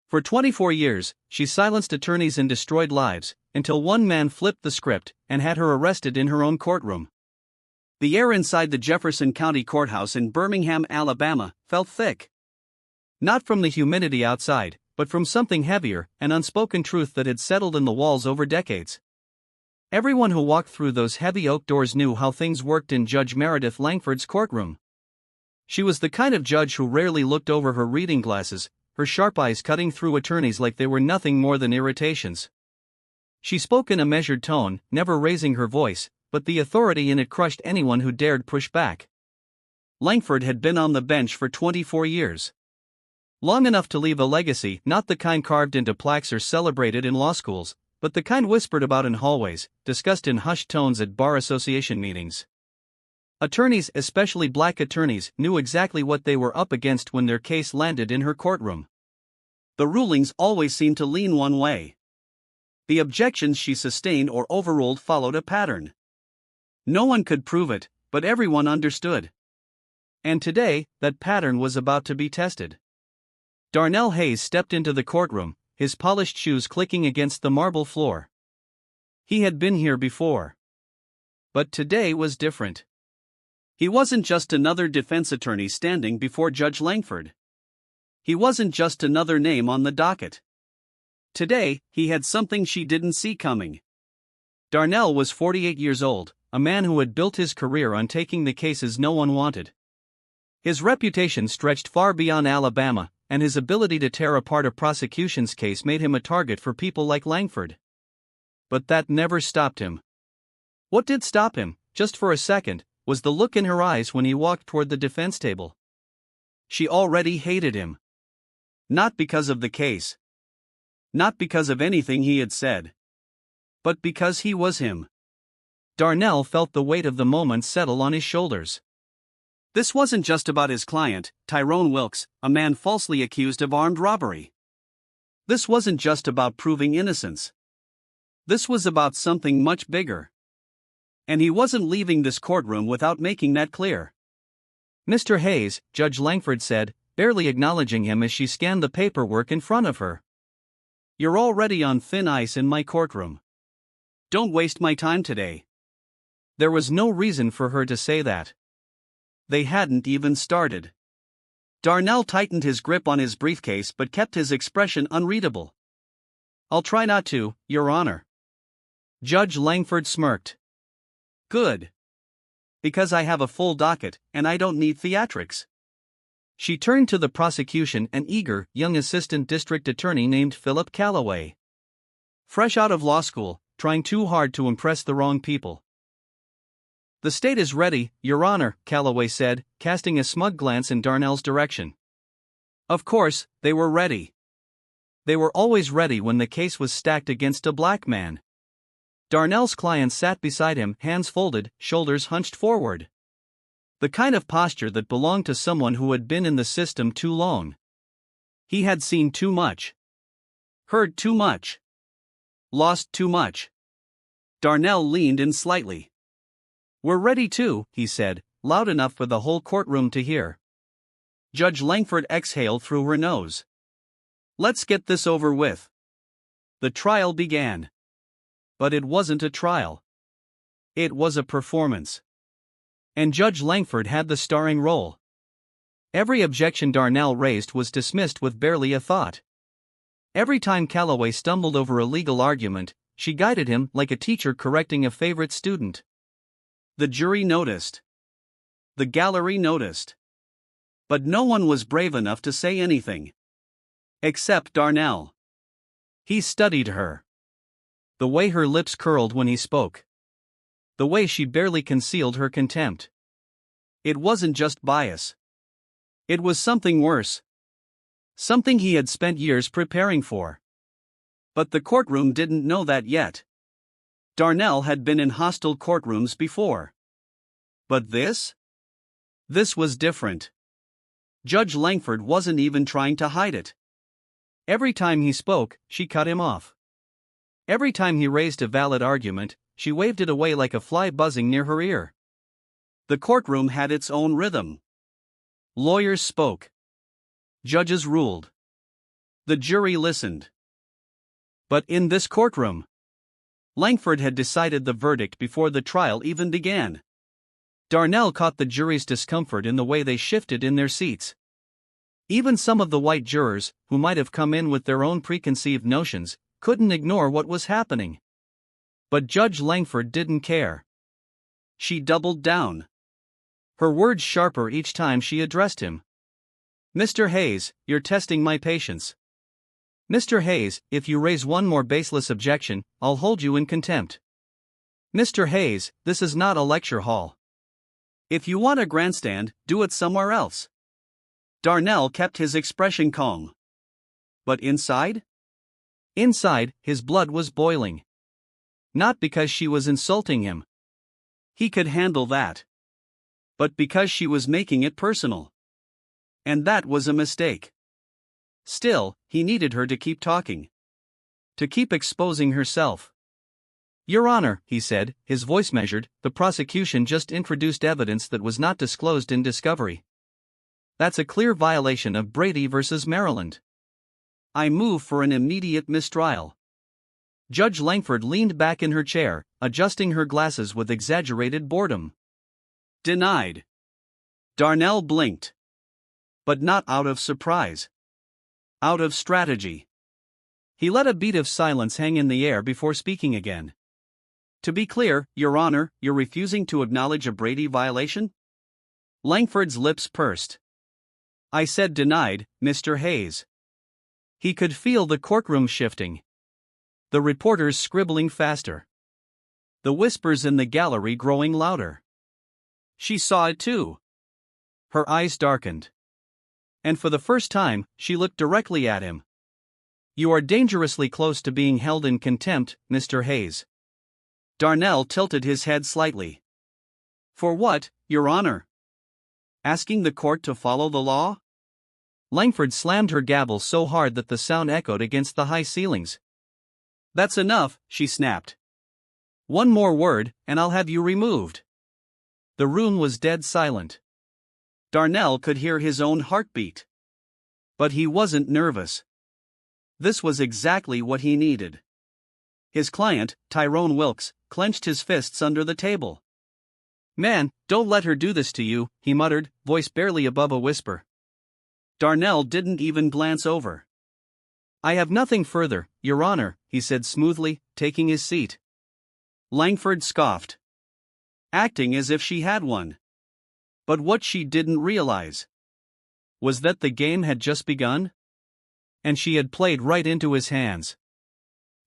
For 24 years, she silenced attorneys and destroyed lives, until one man flipped the script and had her arrested in her own courtroom. The air inside the Jefferson County Courthouse in Birmingham, Alabama, felt thick. Not from the humidity outside, but from something heavier, an unspoken truth that had settled in the walls over decades. Everyone who walked through those heavy oak doors knew how things worked in Judge Meredith Langford's courtroom. She was the kind of judge who rarely looked over her reading glasses, her sharp eyes cutting through attorneys like they were nothing more than irritations. She spoke in a measured tone, never raising her voice, but the authority in it crushed anyone who dared push back. Langford had been on the bench for 24 years. Long enough to leave a legacy, not the kind carved into plaques or celebrated in law schools, but the kind whispered about in hallways, discussed in hushed tones at bar association meetings. Attorneys, especially black attorneys, knew exactly what they were up against when their case landed in her courtroom. The rulings always seemed to lean one way. The objections she sustained or overruled followed a pattern. No one could prove it, but everyone understood. And today, that pattern was about to be tested. Darnell Hayes stepped into the courtroom, his polished shoes clicking against the marble floor. He had been here before. But today was different. He wasn't just another defense attorney standing before Judge Langford. He wasn't just another name on the docket. Today, he had something she didn't see coming. Darnell was 48 years old, a man who had built his career on taking the cases no one wanted. His reputation stretched far beyond Alabama, and his ability to tear apart a prosecution's case made him a target for people like Langford. But that never stopped him. What did stop him, just for a second, was the look in her eyes when he walked toward the defense table. She already hated him. Not because of the case. Not because of anything he had said. But because he was him. Darnell felt the weight of the moment settle on his shoulders. This wasn't just about his client, Tyrone Wilkes, a man falsely accused of armed robbery. This wasn't just about proving innocence. This was about something much bigger. And he wasn't leaving this courtroom without making that clear. "Mr. Hayes," Judge Langford said, barely acknowledging him as she scanned the paperwork in front of her. "You're already on thin ice in my courtroom. Don't waste my time today." There was no reason for her to say that. They hadn't even started. Darnell tightened his grip on his briefcase but kept his expression unreadable. "I'll try not to, Your Honor." Judge Langford smirked. "Good. Because I have a full docket, and I don't need theatrics." She turned to the prosecution, an eager, young assistant district attorney named Philip Calloway. Fresh out of law school, trying too hard to impress the wrong people. "The state is ready, Your Honor," Calloway said, casting a smug glance in Darnell's direction. Of course, they were ready. They were always ready when the case was stacked against a black man. Darnell's client sat beside him, hands folded, shoulders hunched forward. The kind of posture that belonged to someone who had been in the system too long. He had seen too much. Heard too much. Lost too much. Darnell leaned in slightly. "We're ready too," he said, loud enough for the whole courtroom to hear. Judge Langford exhaled through her nose. "Let's get this over with." The trial began. But it wasn't a trial. It was a performance. And Judge Langford had the starring role. Every objection Darnell raised was dismissed with barely a thought. Every time Calloway stumbled over a legal argument, she guided him like a teacher correcting a favorite student. The jury noticed. The gallery noticed. But no one was brave enough to say anything. Except Darnell. He studied her. The way her lips curled when he spoke. The way she barely concealed her contempt. It wasn't just bias. It was something worse. Something he had spent years preparing for. But the courtroom didn't know that yet. Darnell had been in hostile courtrooms before. But this? This was different. Judge Langford wasn't even trying to hide it. Every time he spoke, she cut him off. Every time he raised a valid argument, she waved it away like a fly buzzing near her ear. The courtroom had its own rhythm. Lawyers spoke. Judges ruled. The jury listened. But in this courtroom, Langford had decided the verdict before the trial even began. Darnell caught the jury's discomfort in the way they shifted in their seats. Even some of the white jurors, who might have come in with their own preconceived notions, couldn't ignore what was happening. But Judge Langford didn't care. She doubled down, her words sharper each time she addressed him. "Mr. Hayes, you're testing my patience. Mr. Hayes, if you raise one more baseless objection, I'll hold you in contempt. Mr. Hayes, this is not a lecture hall. If you want a grandstand, do it somewhere else." Darnell kept his expression calm. But inside? Inside, his blood was boiling. Not because she was insulting him. He could handle that. But because she was making it personal. And that was a mistake. Still, he needed her to keep talking. To keep exposing herself. "Your Honor," he said, his voice measured, "the prosecution just introduced evidence that was not disclosed in discovery. That's a clear violation of Brady v. Maryland. I move for an immediate mistrial." Judge Langford leaned back in her chair, adjusting her glasses with exaggerated boredom. "Denied." Darnell blinked. But not out of surprise. Out of strategy. He let a beat of silence hang in the air before speaking again. "To be clear, Your Honor, you're refusing to acknowledge a Brady violation?" Langford's lips pursed. "I said denied, Mr. Hayes." He could feel the courtroom shifting. The reporters scribbling faster. The whispers in the gallery growing louder. She saw it too. Her eyes darkened. And for the first time, she looked directly at him. "You are dangerously close to being held in contempt, Mr. Hayes." Darnell tilted his head slightly. "For what, Your Honor? Asking the court to follow the law?" Langford slammed her gavel so hard that the sound echoed against the high ceilings. "That's enough," she snapped. "One more word, and I'll have you removed." The room was dead silent. Darnell could hear his own heartbeat. But he wasn't nervous. This was exactly what he needed. His client, Tyrone Wilkes, clenched his fists under the table. "Man, don't let her do this to you," he muttered, voice barely above a whisper. Darnell didn't even glance over. "I have nothing further, Your Honor," he said smoothly, taking his seat. Langford scoffed. Acting as if she had one. But what she didn't realize was that the game had just begun? And she had played right into his hands.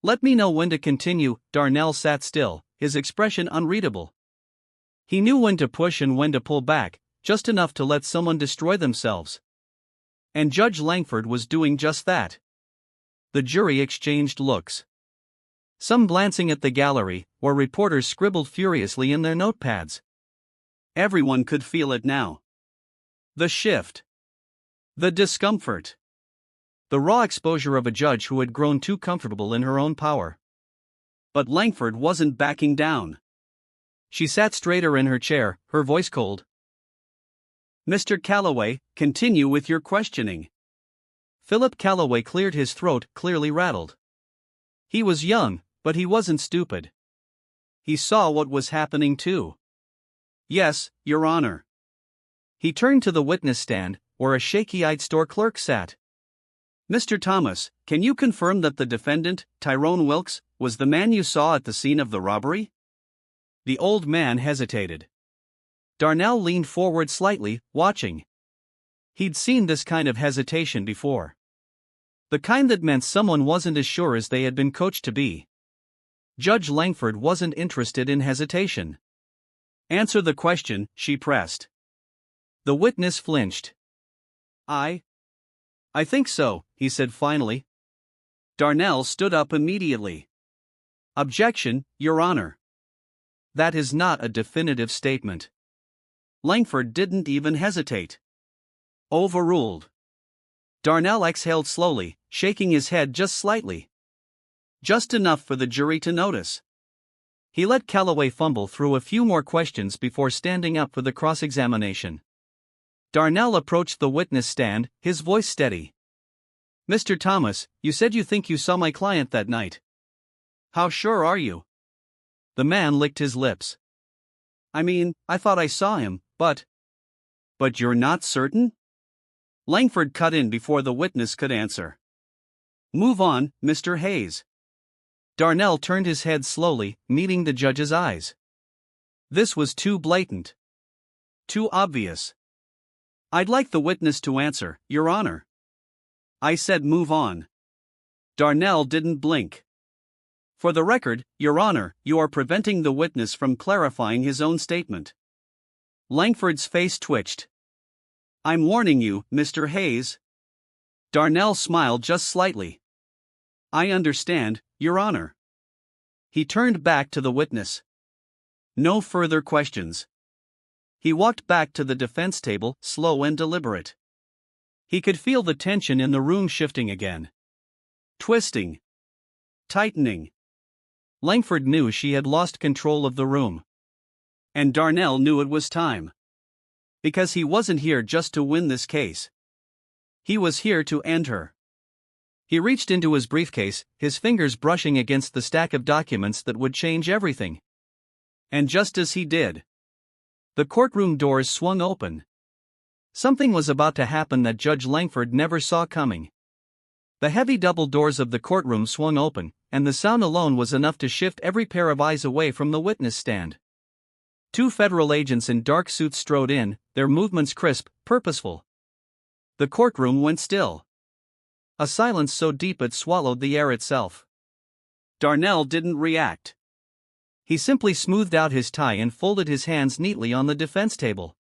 "Let me know when to continue." Darnell sat still, his expression unreadable. He knew when to push and when to pull back, just enough to let someone destroy themselves. And Judge Langford was doing just that. The jury exchanged looks. Some glancing at the gallery, where reporters scribbled furiously in their notepads. Everyone could feel it now. The shift. The discomfort. The raw exposure of a judge who had grown too comfortable in her own power. But Langford wasn't backing down. She sat straighter in her chair, her voice cold. "Mr. Calloway, continue with your questioning." Philip Calloway cleared his throat, clearly rattled. He was young, but he wasn't stupid. He saw what was happening too. "Yes, Your Honor." He turned to the witness stand, where a shaky-eyed store clerk sat. "Mr. Thomas, can you confirm that the defendant, Tyrone Wilkes, was the man you saw at the scene of the robbery?" The old man hesitated. Darnell leaned forward slightly, watching. He'd seen this kind of hesitation before. The kind that meant someone wasn't as sure as they had been coached to be. Judge Langford wasn't interested in hesitation. "Answer the question," she pressed. The witness flinched. I think so," he said finally. Darnell stood up immediately. "Objection, Your Honor. That is not a definitive statement." Langford didn't even hesitate. Overruled. Darnell exhaled slowly, shaking his head just slightly. Just enough for the jury to notice. He let Calloway fumble through a few more questions before standing up for the cross-examination. Darnell approached the witness stand, his voice steady. Mr. Thomas, you said you think you saw my client that night. How sure are you? The man licked his lips. I mean, I thought I saw him, but. But you're not certain? Langford cut in before the witness could answer. Move on, Mr. Hayes. Darnell turned his head slowly, meeting the judge's eyes. This was too blatant. Too obvious. I'd like the witness to answer, Your Honor. I said move on. Darnell didn't blink. For the record, Your Honor, you are preventing the witness from clarifying his own statement. Langford's face twitched. I'm warning you, Mr. Hayes. Darnell smiled just slightly. I understand, Your Honor. He turned back to the witness. No further questions. He walked back to the defense table, slow and deliberate. He could feel the tension in the room shifting again. Twisting. Tightening. Langford knew she had lost control of the room. And Darnell knew it was time. Because he wasn't here just to win this case. He was here to end her. He reached into his briefcase, his fingers brushing against the stack of documents that would change everything. And just as he did, the courtroom doors swung open. Something was about to happen that Judge Langford never saw coming. The heavy double doors of the courtroom swung open, and the sound alone was enough to shift every pair of eyes away from the witness stand. 2 federal agents in dark suits strode in, their movements crisp, purposeful. The courtroom went still. A silence so deep it swallowed the air itself. Darnell didn't react. He simply smoothed out his tie and folded his hands neatly on the defense table.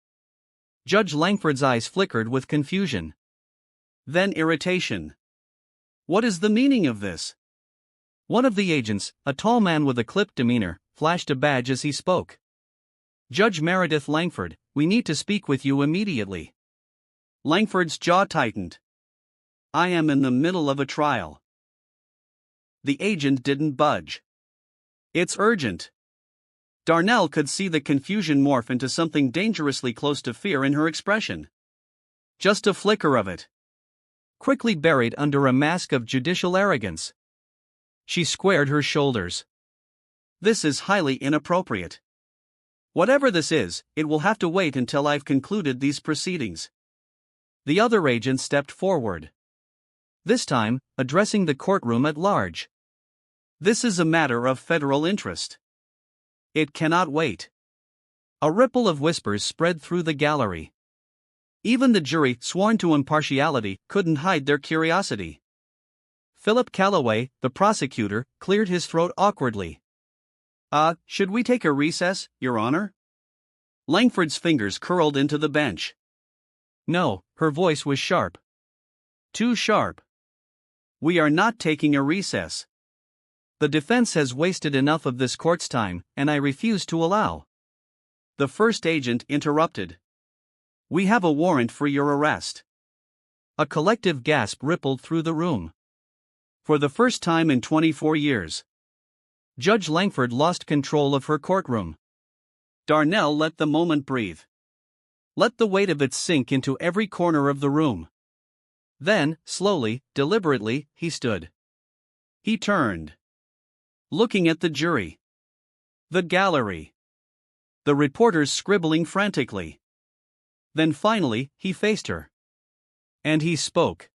Judge Langford's eyes flickered with confusion. Then irritation. What is the meaning of this? One of the agents, a tall man with a clipped demeanor, flashed a badge as he spoke. Judge Meredith Langford, we need to speak with you immediately. Langford's jaw tightened. I am in the middle of a trial. The agent didn't budge. It's urgent. Darnell could see the confusion morph into something dangerously close to fear in her expression. Just a flicker of it. Quickly buried under a mask of judicial arrogance. She squared her shoulders. This is highly inappropriate. Whatever this is, it will have to wait until I've concluded these proceedings. The other agent stepped forward. This time, addressing the courtroom at large. This is a matter of federal interest. It cannot wait. A ripple of whispers spread through the gallery. Even the jury, sworn to impartiality, couldn't hide their curiosity. Philip Calloway, the prosecutor, cleared his throat awkwardly. Should we take a recess, Your Honor? Langford's fingers curled into the bench. No, her voice was sharp. Too sharp. We are not taking a recess. The defense has wasted enough of this court's time, and I refuse to allow. The first agent interrupted. We have a warrant for your arrest. A collective gasp rippled through the room. For the first time in 24 years. Judge Langford lost control of her courtroom. Darnell let the moment breathe. Let the weight of it sink into every corner of the room. Then, slowly, deliberately, he stood. He turned. Looking at the jury. The gallery. The reporters scribbling frantically. Then finally, he faced her. And he spoke.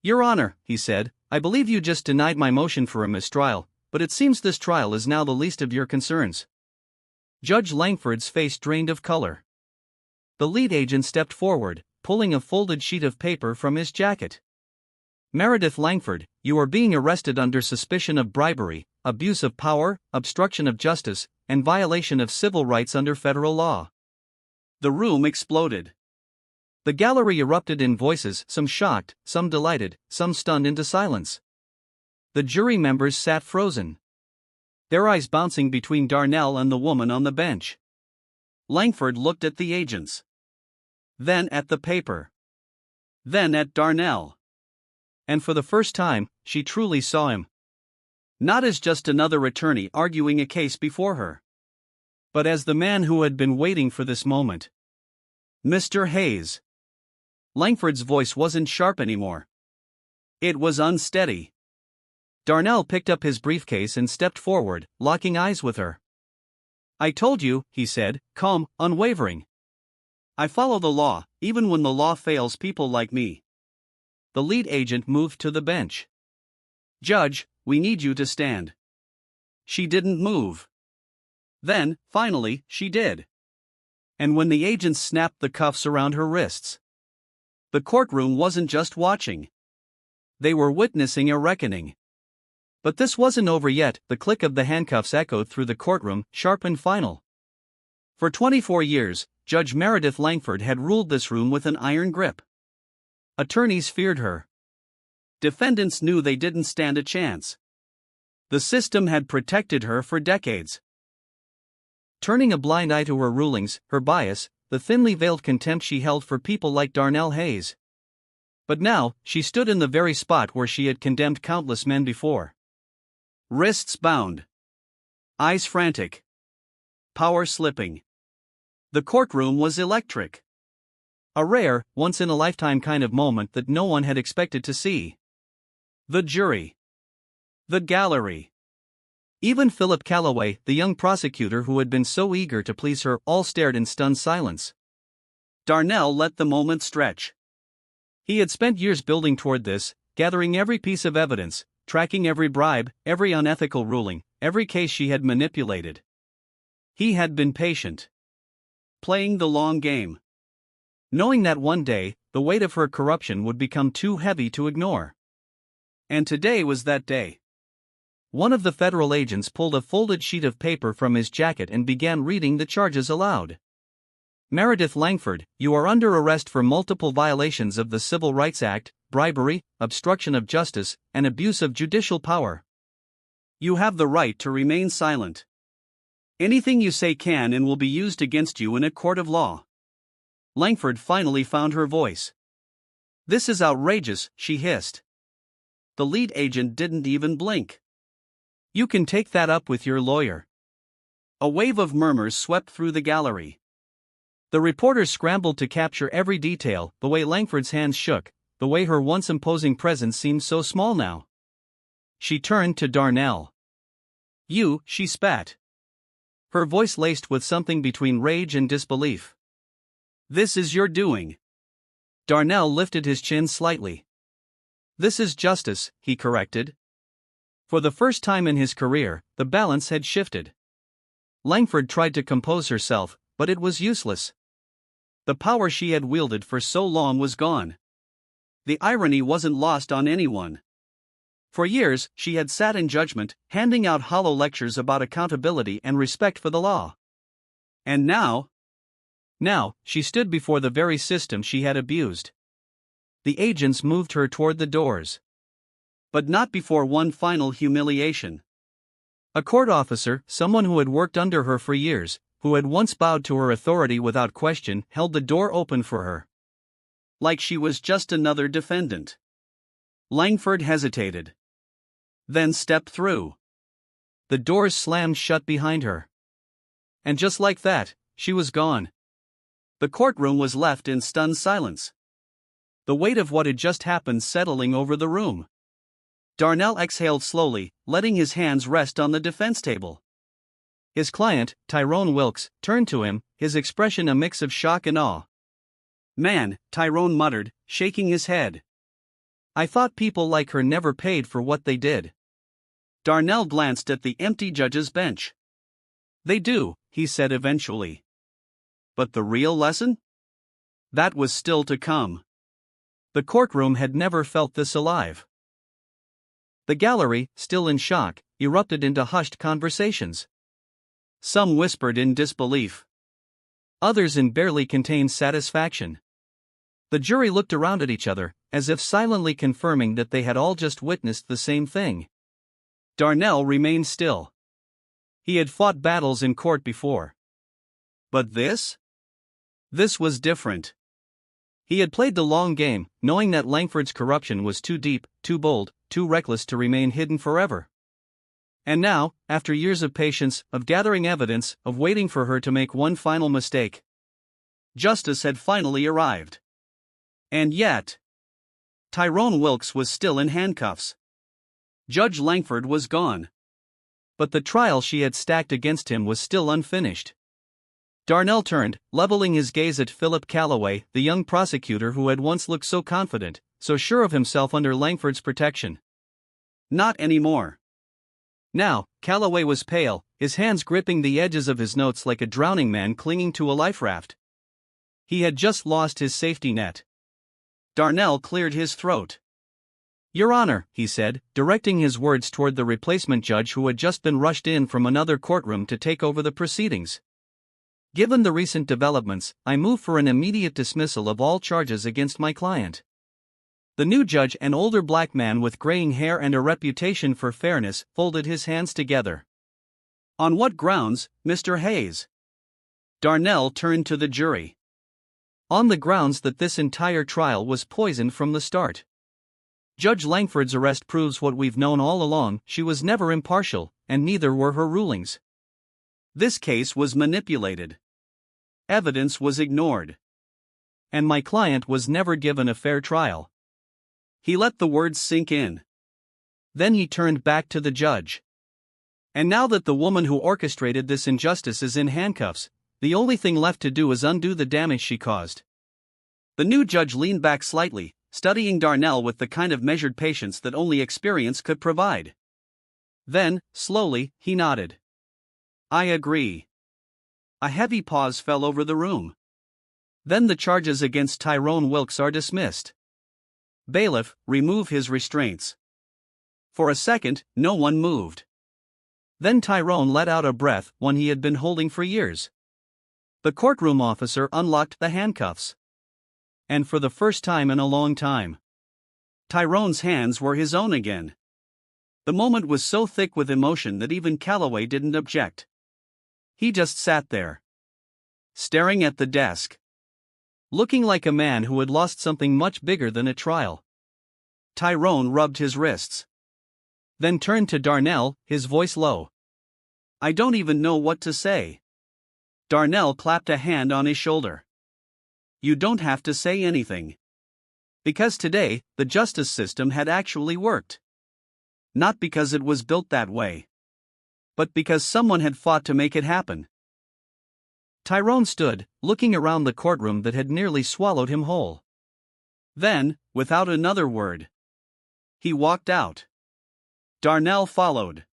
Your Honor, he said, I believe you just denied my motion for a mistrial, but it seems this trial is now the least of your concerns. Judge Langford's face drained of color. The lead agent stepped forward, pulling a folded sheet of paper from his jacket. Meredith Langford, you are being arrested under suspicion of bribery, abuse of power, obstruction of justice, and violation of civil rights under federal law. The room exploded. The gallery erupted in voices, some shocked, some delighted, some stunned into silence. The jury members sat frozen. Their eyes bouncing between Darnell and the woman on the bench. Langford looked at the agents. Then at the paper. Then at Darnell. And for the first time, she truly saw him. Not as just another attorney arguing a case before her, but as the man who had been waiting for this moment. Mr. Hayes. Langford's voice wasn't sharp anymore. It was unsteady. Darnell picked up his briefcase and stepped forward, locking eyes with her. "I told you," he said, calm, unwavering. "I follow the law, even when the law fails people like me." The lead agent moved to the bench. "Judge, we need you to stand." She didn't move. Then, finally, she did. And when the agents snapped the cuffs around her wrists, the courtroom wasn't just watching. They were witnessing a reckoning. But this wasn't over yet. The click of the handcuffs echoed through the courtroom, sharp and final. For 24 years, Judge Meredith Langford had ruled this room with an iron grip. Attorneys feared her. Defendants knew they didn't stand a chance. The system had protected her for decades, turning a blind eye to her rulings, her bias, the thinly veiled contempt she held for people like Darnell Hayes. But now, she stood in the very spot where she had condemned countless men before. Wrists bound. Eyes frantic. Power slipping. The courtroom was electric. A rare, once-in-a-lifetime kind of moment that no one had expected to see. The jury. The gallery. Even Philip Calloway, the young prosecutor who had been so eager to please her, all stared in stunned silence. Darnell let the moment stretch. He had spent years building toward this, gathering every piece of evidence, tracking every bribe, every unethical ruling, every case she had manipulated. He had been patient. Playing the long game. Knowing that one day, the weight of her corruption would become too heavy to ignore. And today was that day. One of the federal agents pulled a folded sheet of paper from his jacket and began reading the charges aloud. "Meredith Langford, you are under arrest for multiple violations of the Civil Rights Act, bribery, obstruction of justice, and abuse of judicial power. You have the right to remain silent. Anything you say can and will be used against you in a court of law." Langford finally found her voice. "This is outrageous," she hissed. The lead agent didn't even blink. "You can take that up with your lawyer." A wave of murmurs swept through the gallery. The reporters scrambled to capture every detail, the way Langford's hands shook, the way her once imposing presence seemed so small now. She turned to Darnell. "You," she spat. Her voice laced with something between rage and disbelief. "This is your doing." Darnell lifted his chin slightly. "This is justice," he corrected. For the first time in his career, the balance had shifted. Langford tried to compose herself, but it was useless. The power she had wielded for so long was gone. The irony wasn't lost on anyone. For years, she had sat in judgment, handing out hollow lectures about accountability and respect for the law. And now, she stood before the very system she had abused. The agents moved her toward the doors. But not before one final humiliation. A court officer, someone who had worked under her for years, who had once bowed to her authority without question, held the door open for her. Like she was just another defendant. Langford hesitated. Then stepped through. The doors slammed shut behind her. And just like that, she was gone. The courtroom was left in stunned silence. The weight of what had just happened settling over the room. Darnell exhaled slowly, letting his hands rest on the defense table. His client, Tyrone Wilkes, turned to him, his expression a mix of shock and awe. "Man," Tyrone muttered, shaking his head. "I thought people like her never paid for what they did." Darnell glanced at the empty judge's bench. "They do," he said eventually. But the real lesson? That was still to come. The courtroom had never felt this alive. The gallery, still in shock, erupted into hushed conversations. Some whispered in disbelief. Others in barely contained satisfaction. The jury looked around at each other, as if silently confirming that they had all just witnessed the same thing. Darnell remained still. He had fought battles in court before. But this? This was different. He had played the long game, knowing that Langford's corruption was too deep, too bold, too reckless to remain hidden forever. And now, after years of patience, of gathering evidence, of waiting for her to make one final mistake, justice had finally arrived. And yet, Tyrone Wilkes was still in handcuffs. Judge Langford was gone. But the trial she had stacked against him was still unfinished. Darnell turned, leveling his gaze at Philip Calloway, the young prosecutor who had once looked so confident, so sure of himself under Langford's protection. Not anymore. Now, Calloway was pale, his hands gripping the edges of his notes like a drowning man clinging to a life raft. He had just lost his safety net. Darnell cleared his throat. "Your Honor," he said, directing his words toward the replacement judge who had just been rushed in from another courtroom to take over the proceedings. "Given the recent developments, I move for an immediate dismissal of all charges against my client." The new judge, an older black man with graying hair and a reputation for fairness, folded his hands together. "On what grounds, Mr. Hayes?" Darnell turned to the jury. "On the grounds that this entire trial was poisoned from the start. Judge Langford's arrest proves what we've known all along: she was never impartial, and neither were her rulings. This case was manipulated. Evidence was ignored. And my client was never given a fair trial." He let the words sink in. Then he turned back to the judge. "And now that the woman who orchestrated this injustice is in handcuffs, the only thing left to do is undo the damage she caused." The new judge leaned back slightly, studying Darnell with the kind of measured patience that only experience could provide. Then, slowly, he nodded. "I agree." A heavy pause fell over the room. "Then the charges against Tyrone Wilkes are dismissed. Bailiff, remove his restraints." For a second, no one moved. Then Tyrone let out a breath, one he had been holding for years. The courtroom officer unlocked the handcuffs. And for the first time in a long time, Tyrone's hands were his own again. The moment was so thick with emotion that even Calloway didn't object. He just sat there, staring at the desk, looking like a man who had lost something much bigger than a trial. Tyrone rubbed his wrists, then turned to Darnell, his voice low. "I don't even know what to say." Darnell clapped a hand on his shoulder. "You don't have to say anything. Because today, the justice system had actually worked. Not because it was built that way, but because someone had fought to make it happen." Tyrone stood, looking around the courtroom that had nearly swallowed him whole. Then, without another word, he walked out. Darnell followed,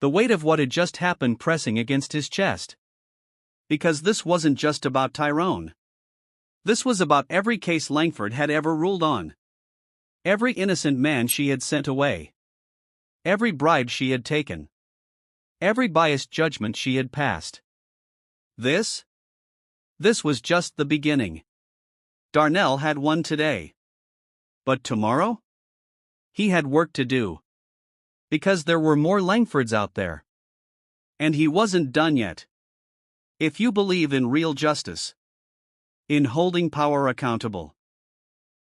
the weight of what had just happened pressing against his chest. Because this wasn't just about Tyrone. This was about every case Langford had ever ruled on. Every innocent man she had sent away. Every bribe she had taken. Every biased judgment she had passed. This was just the beginning. Darnell had won today. But tomorrow? He had work to do. Because there were more Langfords out there. And he wasn't done yet. If you believe in real justice, in holding power accountable,